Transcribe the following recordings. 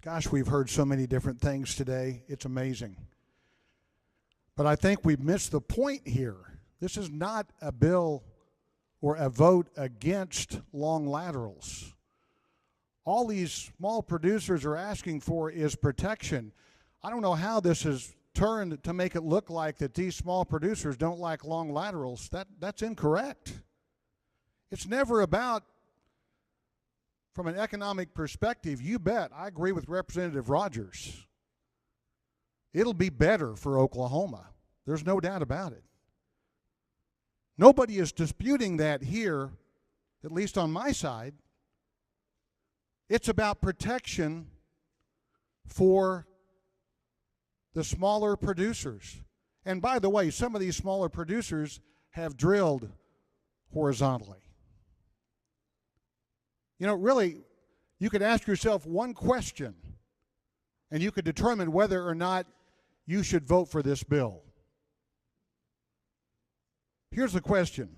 Gosh, we've heard so many different things today. It's amazing. But I think we've missed the point here. This is not a bill or a vote against long laterals. All these small producers are asking for is protection. I don't know how this has turned to make it look like that these small producers don't like long laterals. That's incorrect. It's never about, from an economic perspective, you bet, I agree with Representative Rogers. It'll be better for Oklahoma. There's no doubt about it. Nobody is disputing that here, at least on my side. It's about protection for the smaller producers. And by the way, some of these smaller producers have drilled horizontally. You know, really, you could ask yourself one question, and you could determine whether or not you should vote for this bill. Here's the question.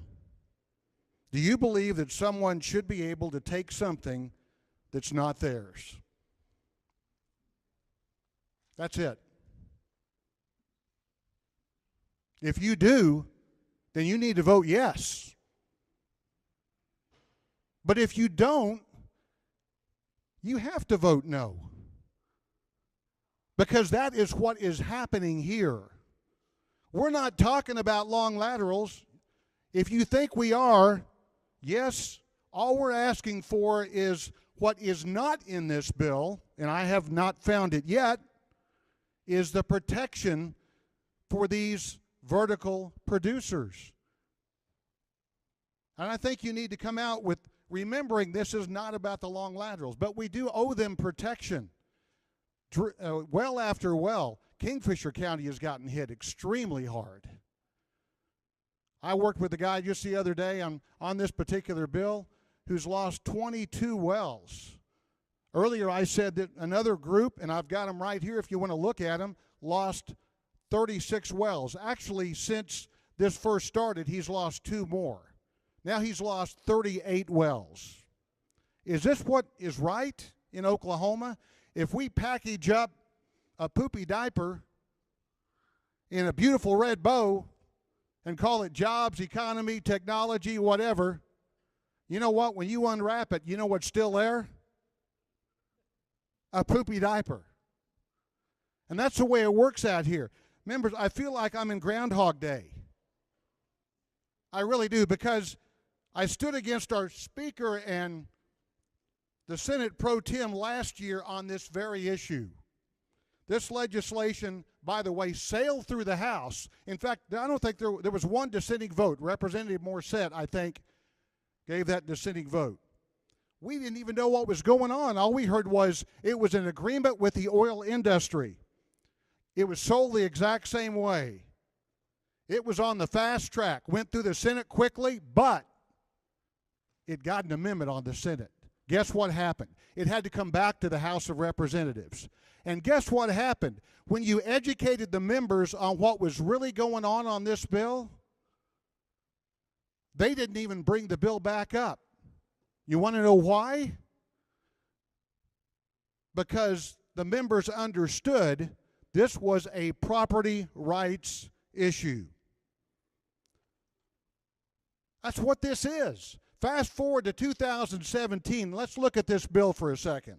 Do you believe that someone should be able to take something that's not theirs? That's it. If you do, then you need to vote yes. But if you don't, you have to vote no. Because that is what is happening here. We're not talking about long laterals. If you think we are, yes, all we're asking for is what is not in this bill, and I have not found it yet, is the protection for these vertical producers. And I think you need to come out with remembering this is not about the long laterals, but we do owe them protection. Well after well, Kingfisher County has gotten hit extremely hard. I worked with a guy just the other day on this particular bill who's lost 22 wells. Earlier I said that another group, and I've got them right here if you want to look at them, lost 36 wells. Actually, since this first started, he's lost 2 more. Now he's lost 38 wells. Is this what is right in Oklahoma? If we package up a poopy diaper in a beautiful red bow and call it jobs, economy, technology, whatever, you know what? When you unwrap it, you know what's still there? A poopy diaper. And that's the way it works out here. Members, I feel like I'm in Groundhog Day. I really do, because I stood against our Speaker and the Senate Pro Tem last year on this very issue. This legislation, by the way, sailed through the House. In fact, I don't think there was one dissenting vote. Representative Morissette, I think, gave that dissenting vote. We didn't even know what was going on. All we heard was it was an agreement with the oil industry. It was sold the exact same way. It was on the fast track, went through the Senate quickly, but it got an amendment on the Senate. Guess what happened? It had to come back to the House of Representatives. And guess what happened? When you educated the members on what was really going on this bill, they didn't even bring the bill back up. You want to know why? Because the members understood this was a property rights issue. That's what this is. Fast forward to 2017. Let's look at this bill for a second.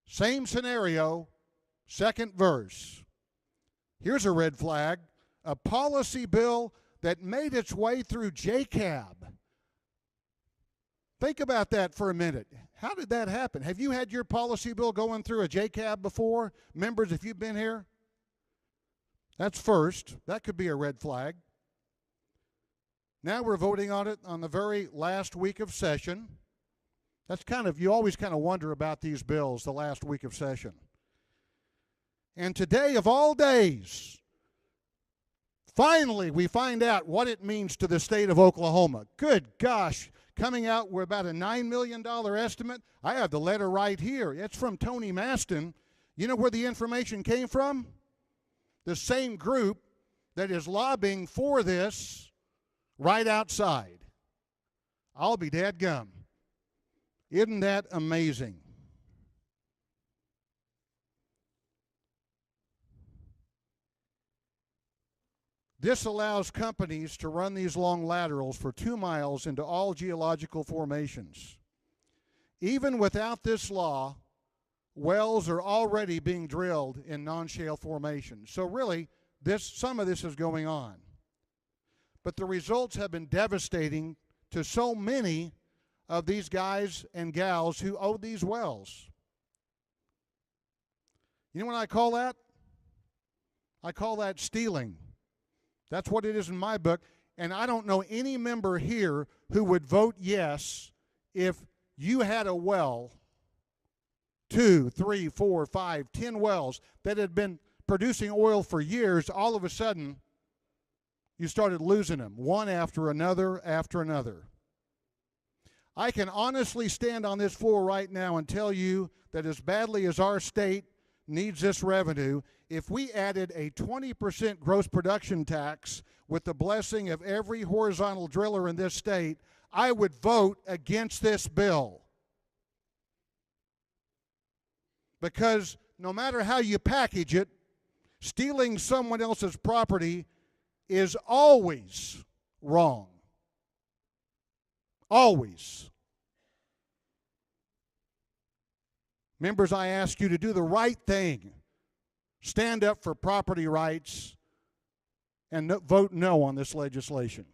Same scenario, second verse. Here's a red flag. A policy bill that made its way through JCAB. Think about that for a minute. How did that happen? Have you had your policy bill going through a JCAB before? Members, if you've been here? That's first. That could be a red flag. Now we're voting on it on the very last week of session. That's you always kind of wonder about these bills the last week of session. And today, of all days, finally we find out what it means to the state of Oklahoma. Good gosh, coming out with about a $9 million estimate. I have the letter right here. It's from Tony Maston. You know where the information came from? The same group that is lobbying for this right outside. I'll be dadgum. Isn't that amazing? This allows companies to run these long laterals for 2 miles into all geological formations. Even without this law, wells are already being drilled in non-shale formations. So really, some of this is going on. But the results have been devastating to so many of these guys and gals who own these wells. You know what I call that? I call that stealing. That's what it is in my book. And I don't know any member here who would vote yes if you had a well, 2, 3, 4, 5, 10 wells that had been producing oil for years. All of a sudden, you started losing them, one after another after another. I can honestly stand on this floor right now and tell you that as badly as our state needs this revenue, if we added a 20% gross production tax with the blessing of every horizontal driller in this state, I would vote against this bill. Because no matter how you package it, stealing someone else's property is always wrong. Always. Members, I ask you to do the right thing. Stand up for property rights and vote no on this legislation.